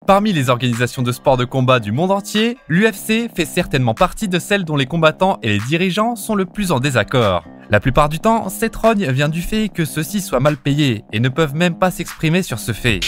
Parmi les organisations de sport de combat du monde entier, l'UFC fait certainement partie de celles dont les combattants et les dirigeants sont le plus en désaccord. La plupart du temps, cette rogne vient du fait que ceux-ci soient mal payés et ne peuvent même pas s'exprimer sur ce fait.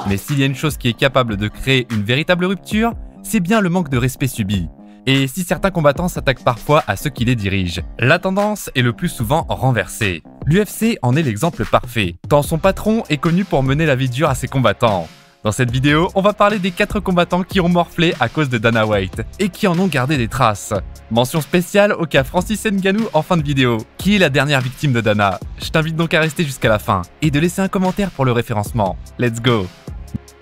Mais s'il y a une chose qui est capable de créer une véritable rupture, c'est bien le manque de respect subi. Et si certains combattants s'attaquent parfois à ceux qui les dirigent, la tendance est le plus souvent renversée. L'UFC en est l'exemple parfait, tant son patron est connu pour mener la vie dure à ses combattants. Dans cette vidéo, on va parler des 4 combattants qui ont morflé à cause de Dana White et qui en ont gardé des traces. Mention spéciale au cas Francis Ngannou en fin de vidéo, qui est la dernière victime de Dana. Je t'invite donc à rester jusqu'à la fin et de laisser un commentaire pour le référencement. Let's go!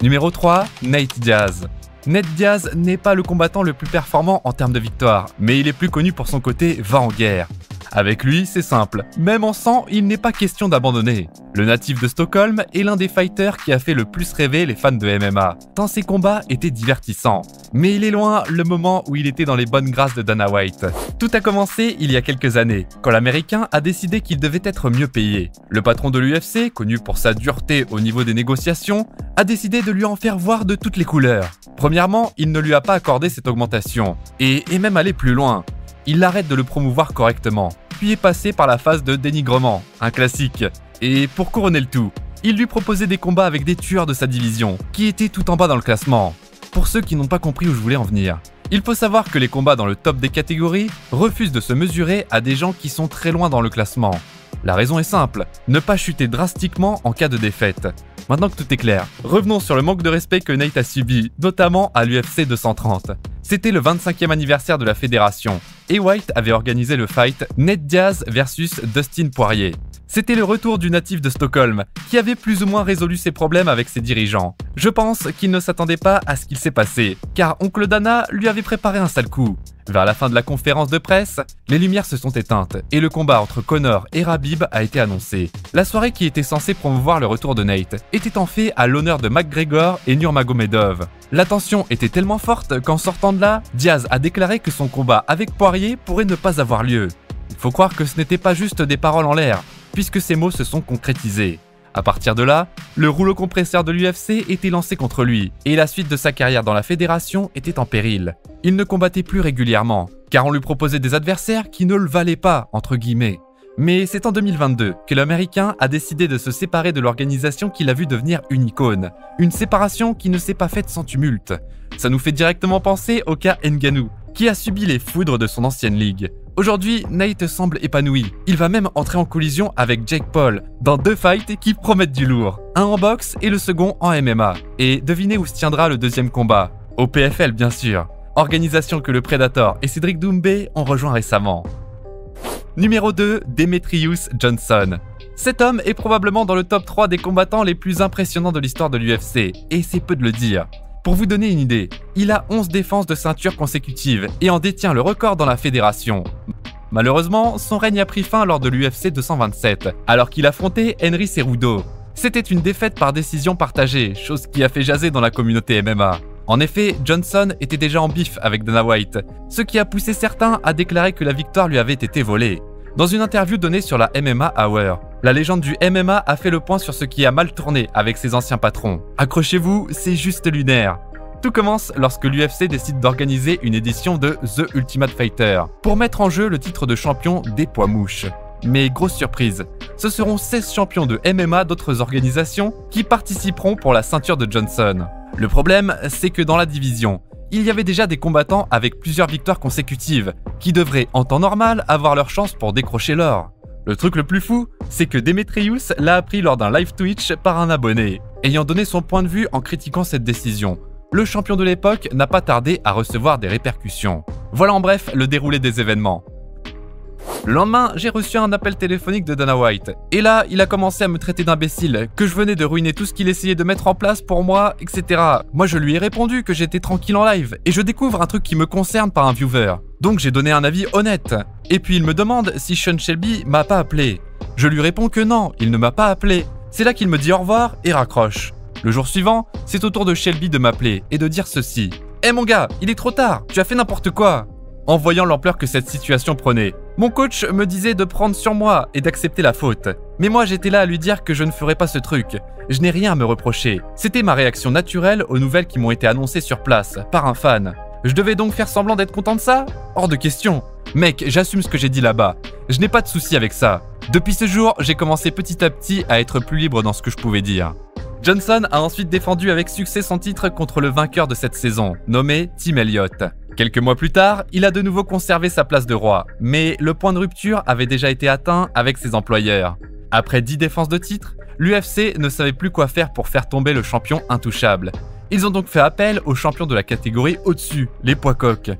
Numéro 3, Nate Diaz. Nate Diaz n'est pas le combattant le plus performant en termes de victoire, mais il est plus connu pour son côté va en guerre. Avec lui, c'est simple, même en sang, il n'est pas question d'abandonner. Le natif de Stockholm est l'un des fighters qui a fait le plus rêver les fans de MMA, tant ses combats étaient divertissants. Mais il est loin le moment où il était dans les bonnes grâces de Dana White. Tout a commencé il y a quelques années, quand l'Américain a décidé qu'il devait être mieux payé. Le patron de l'UFC, connu pour sa dureté au niveau des négociations, a décidé de lui en faire voir de toutes les couleurs. Premièrement, il ne lui a pas accordé cette augmentation, et est même allé plus loin. Il arrête de le promouvoir correctement, puis est passé par la phase de dénigrement, un classique. Et pour couronner le tout, il lui proposait des combats avec des tueurs de sa division, qui étaient tout en bas dans le classement. Pour ceux qui n'ont pas compris où je voulais en venir, il faut savoir que les combats dans le top des catégories refusent de se mesurer à des gens qui sont très loin dans le classement. La raison est simple, ne pas chuter drastiquement en cas de défaite. Maintenant que tout est clair, revenons sur le manque de respect que Nate a subi, notamment à l'UFC 230. C'était le 25e anniversaire de la fédération, et White avait organisé le fight Nate Diaz vs Dustin Poirier. C'était le retour du natif de Stockholm, qui avait plus ou moins résolu ses problèmes avec ses dirigeants. Je pense qu'il ne s'attendait pas à ce qu'il s'est passé, car Oncle Dana lui avait préparé un sale coup. Vers la fin de la conférence de presse, les lumières se sont éteintes et le combat entre Conor et Khabib a été annoncé. La soirée qui était censée promouvoir le retour de Nate était en fait à l'honneur de McGregor et Nurmagomedov. La tension était tellement forte qu'en sortant de là, Diaz a déclaré que son combat avec Poirier pourrait ne pas avoir lieu. Il faut croire que ce n'était pas juste des paroles en l'air, puisque ces mots se sont concrétisés. À partir de là, le rouleau compresseur de l'UFC était lancé contre lui, et la suite de sa carrière dans la fédération était en péril. Il ne combattait plus régulièrement, car on lui proposait des adversaires qui ne le valaient pas, entre guillemets. Mais c'est en 2022 que l'Américain a décidé de se séparer de l'organisation qu'il a vu devenir une icône. Une séparation qui ne s'est pas faite sans tumulte. Ça nous fait directement penser au cas Ngannou, qui a subi les foudres de son ancienne ligue. Aujourd'hui, Nate semble épanoui. Il va même entrer en collision avec Jake Paul dans 2 fights qui promettent du lourd. Un en boxe et le second en MMA. Et devinez où se tiendra le deuxième combat. Au PFL bien sûr. Organisation que le Predator et Cédric Doumbé ont rejoint récemment. Numéro 2, Demetrius Johnson. Cet homme est probablement dans le top 3 des combattants les plus impressionnants de l'histoire de l'UFC, et c'est peu de le dire. Pour vous donner une idée, il a 11 défenses de ceinture consécutives et en détient le record dans la fédération. Malheureusement, son règne a pris fin lors de l'UFC 227, alors qu'il affrontait Henry Cejudo. C'était une défaite par décision partagée, chose qui a fait jaser dans la communauté MMA. En effet, Johnson était déjà en bif avec Dana White, ce qui a poussé certains à déclarer que la victoire lui avait été volée. Dans une interview donnée sur la MMA Hour, la légende du MMA a fait le point sur ce qui a mal tourné avec ses anciens patrons. Accrochez-vous, c'est juste lunaire. Tout commence lorsque l'UFC décide d'organiser une édition de The Ultimate Fighter pour mettre en jeu le titre de champion des poids mouches. Mais grosse surprise, ce seront 16 champions de MMA d'autres organisations qui participeront pour la ceinture de Johnson. Le problème, c'est que dans la division, il y avait déjà des combattants avec plusieurs victoires consécutives qui devraient en temps normal avoir leur chance pour décrocher l'or. Le truc le plus fou, c'est que Demetrius l'a appris lors d'un live Twitch par un abonné, ayant donné son point de vue en critiquant cette décision. Le champion de l'époque n'a pas tardé à recevoir des répercussions. Voilà en bref le déroulé des événements. Le lendemain, j'ai reçu un appel téléphonique de Dana White. Et là, il a commencé à me traiter d'imbécile, que je venais de ruiner tout ce qu'il essayait de mettre en place pour moi, etc. Moi, je lui ai répondu que j'étais tranquille en live, et je découvre un truc qui me concerne par un viewer. Donc j'ai donné un avis honnête. Et puis il me demande si Sean Shelby m'a pas appelé. Je lui réponds que non, il ne m'a pas appelé. C'est là qu'il me dit au revoir et raccroche. Le jour suivant, c'est au tour de Shelby de m'appeler et de dire ceci. « Eh mon gars, il est trop tard, tu as fait n'importe quoi !» en voyant l'ampleur que cette situation prenait. Mon coach me disait de prendre sur moi et d'accepter la faute. Mais moi j'étais là à lui dire que je ne ferais pas ce truc. Je n'ai rien à me reprocher. C'était ma réaction naturelle aux nouvelles qui m'ont été annoncées sur place, par un fan. Je devais donc faire semblant d'être content de ça? Hors de question. Mec, j'assume ce que j'ai dit là-bas. Je n'ai pas de souci avec ça. Depuis ce jour, j'ai commencé petit à petit à être plus libre dans ce que je pouvais dire. Johnson a ensuite défendu avec succès son titre contre le vainqueur de cette saison, nommé Tim Elliott. Quelques mois plus tard, il a de nouveau conservé sa place de roi, mais le point de rupture avait déjà été atteint avec ses employeurs. Après 10 défenses de titre, l'UFC ne savait plus quoi faire pour faire tomber le champion intouchable. Ils ont donc fait appel au champion de la catégorie au-dessus, les poids coqs.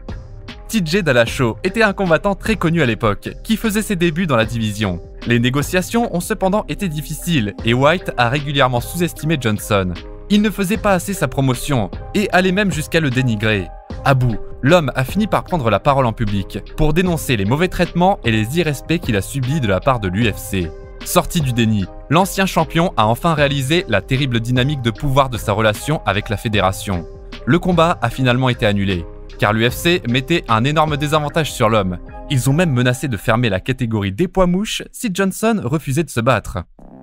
TJ Dillashaw était un combattant très connu à l'époque, qui faisait ses débuts dans la division. Les négociations ont cependant été difficiles et White a régulièrement sous-estimé Johnson. Il ne faisait pas assez sa promotion et allait même jusqu'à le dénigrer. À bout, l'homme a fini par prendre la parole en public pour dénoncer les mauvais traitements et les irrespects qu'il a subis de la part de l'UFC. Sorti du déni, l'ancien champion a enfin réalisé la terrible dynamique de pouvoir de sa relation avec la fédération. Le combat a finalement été annulé, car l'UFC mettait un énorme désavantage sur l'homme. Ils ont même menacé de fermer la catégorie des poids mouches si Johnson refusait de se battre.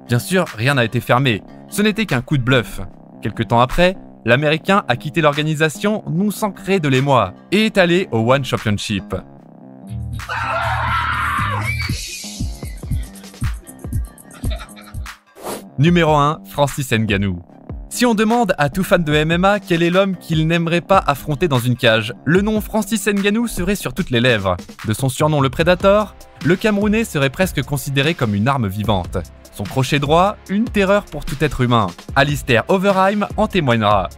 Bien sûr, rien n'a été fermé, ce n'était qu'un coup de bluff. Quelque temps après, l'Américain a quitté l'organisation non sans créer de l'émoi et est allé au One Championship. Numéro 1, Francis Ngannou. Si on demande à tout fan de MMA quel est l'homme qu'il n'aimerait pas affronter dans une cage, le nom Francis Ngannou serait sur toutes les lèvres. De son surnom le Predator, le Camerounais serait presque considéré comme une arme vivante. Son crochet droit, une terreur pour tout être humain. Alistair Overeem en témoignera.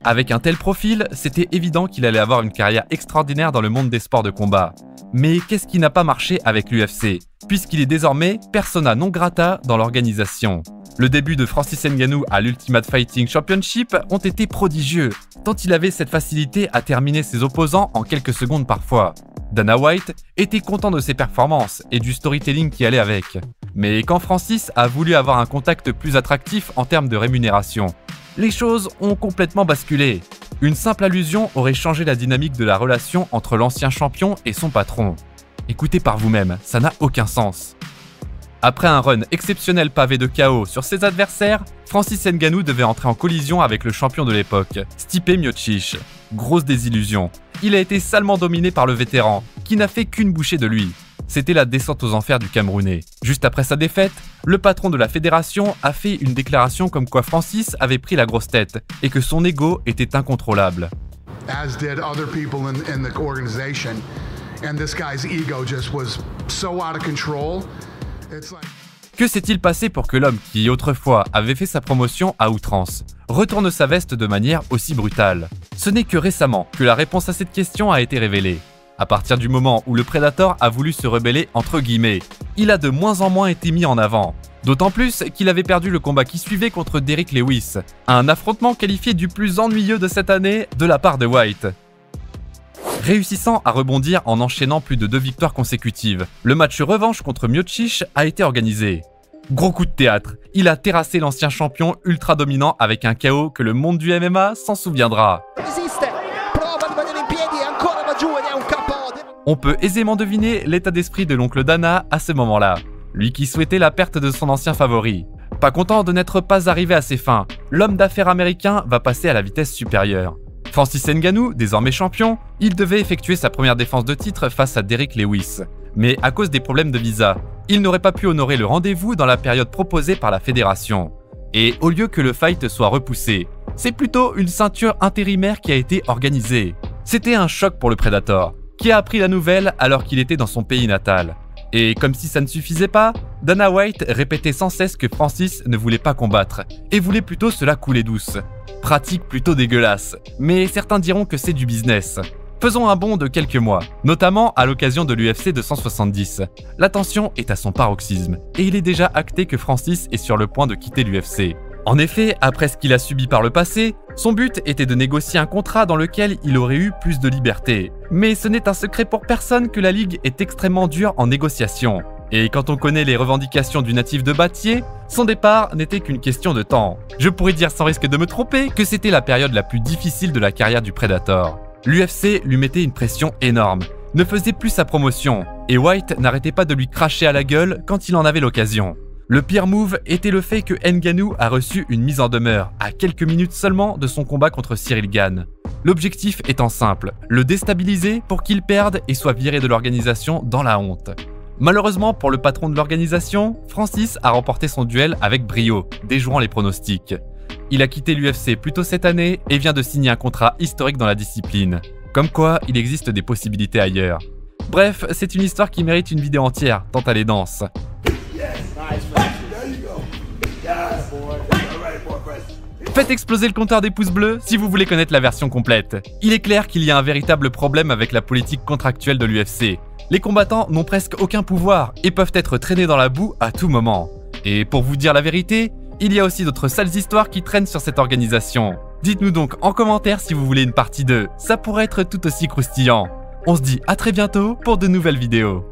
Avec un tel profil, c'était évident qu'il allait avoir une carrière extraordinaire dans le monde des sports de combat. Mais qu'est-ce qui n'a pas marché avec l'UFC, puisqu'il est désormais persona non grata dans l'organisation. Le début de Francis Ngannou à l'Ultimate Fighting Championship ont été prodigieux, tant il avait cette facilité à terminer ses opposants en quelques secondes parfois. Dana White était content de ses performances et du storytelling qui allait avec. Mais quand Francis a voulu avoir un contact plus attractif en termes de rémunération, les choses ont complètement basculé. Une simple allusion aurait changé la dynamique de la relation entre l'ancien champion et son patron. Écoutez par vous-même, ça n'a aucun sens. Après un run exceptionnel pavé de KO sur ses adversaires, Francis Ngannou devait entrer en collision avec le champion de l'époque, Stipe Miocic. Grosse désillusion. Il a été salement dominé par le vétéran, qui n'a fait qu'une bouchée de lui. C'était la descente aux enfers du Camerounais. Juste après sa défaite, le patron de la fédération a fait une déclaration comme quoi Francis avait pris la grosse tête et que son ego était incontrôlable. As did other people in the organization, and this guy's ego just was so out of control. It's like... Que s'est-il passé pour que l'homme qui autrefois avait fait sa promotion à outrance retourne sa veste de manière aussi brutale? Ce n'est que récemment que la réponse à cette question a été révélée. À partir du moment où le Predator a voulu se rebeller entre guillemets, il a de moins en moins été mis en avant. D'autant plus qu'il avait perdu le combat qui suivait contre Derrick Lewis, un affrontement qualifié du plus ennuyeux de cette année de la part de White. Réussissant à rebondir en enchaînant plus de 2 victoires consécutives, le match revanche contre Miocic a été organisé. Gros coup de théâtre, il a terrassé l'ancien champion ultra dominant avec un KO que le monde du MMA s'en souviendra. On peut aisément deviner l'état d'esprit de l'oncle Dana à ce moment-là, lui qui souhaitait la perte de son ancien favori. Pas content de n'être pas arrivé à ses fins, l'homme d'affaires américain va passer à la vitesse supérieure. Francis Ngannou, désormais champion, il devait effectuer sa première défense de titre face à Derrick Lewis. Mais à cause des problèmes de visa, il n'aurait pas pu honorer le rendez-vous dans la période proposée par la fédération. Et au lieu que le fight soit repoussé, c'est plutôt une ceinture intérimaire qui a été organisée. C'était un choc pour le Predator, qui a appris la nouvelle alors qu'il était dans son pays natal. Et comme si ça ne suffisait pas, Dana White répétait sans cesse que Francis ne voulait pas combattre, et voulait plutôt se la couler douce. Pratique plutôt dégueulasse, mais certains diront que c'est du business. Faisons un bond de quelques mois, notamment à l'occasion de l'UFC 270. La tension est à son paroxysme, et il est déjà acté que Francis est sur le point de quitter l'UFC. En effet, après ce qu'il a subi par le passé, son but était de négocier un contrat dans lequel il aurait eu plus de liberté. Mais ce n'est un secret pour personne que la Ligue est extrêmement dure en négociation. Et quand on connaît les revendications du natif de Battier, son départ n'était qu'une question de temps. Je pourrais dire sans risque de me tromper que c'était la période la plus difficile de la carrière du Predator. L'UFC lui mettait une pression énorme, ne faisait plus sa promotion, et White n'arrêtait pas de lui cracher à la gueule quand il en avait l'occasion. Le pire move était le fait que Ngannou a reçu une mise en demeure, à quelques minutes seulement de son combat contre Cyril Gane. L'objectif étant simple, le déstabiliser pour qu'il perde et soit viré de l'organisation dans la honte. Malheureusement pour le patron de l'organisation, Francis a remporté son duel avec brio, déjouant les pronostics. Il a quitté l'UFC plus tôt cette année et vient de signer un contrat historique dans la discipline. Comme quoi, il existe des possibilités ailleurs. Bref, c'est une histoire qui mérite une vidéo entière, tant elle est dense. Faites exploser le compteur des pouces bleus si vous voulez connaître la version complète. Il est clair qu'il y a un véritable problème avec la politique contractuelle de l'UFC. Les combattants n'ont presque aucun pouvoir et peuvent être traînés dans la boue à tout moment. Et pour vous dire la vérité, il y a aussi d'autres sales histoires qui traînent sur cette organisation. Dites-nous donc en commentaire si vous voulez une partie 2, ça pourrait être tout aussi croustillant. On se dit à très bientôt pour de nouvelles vidéos.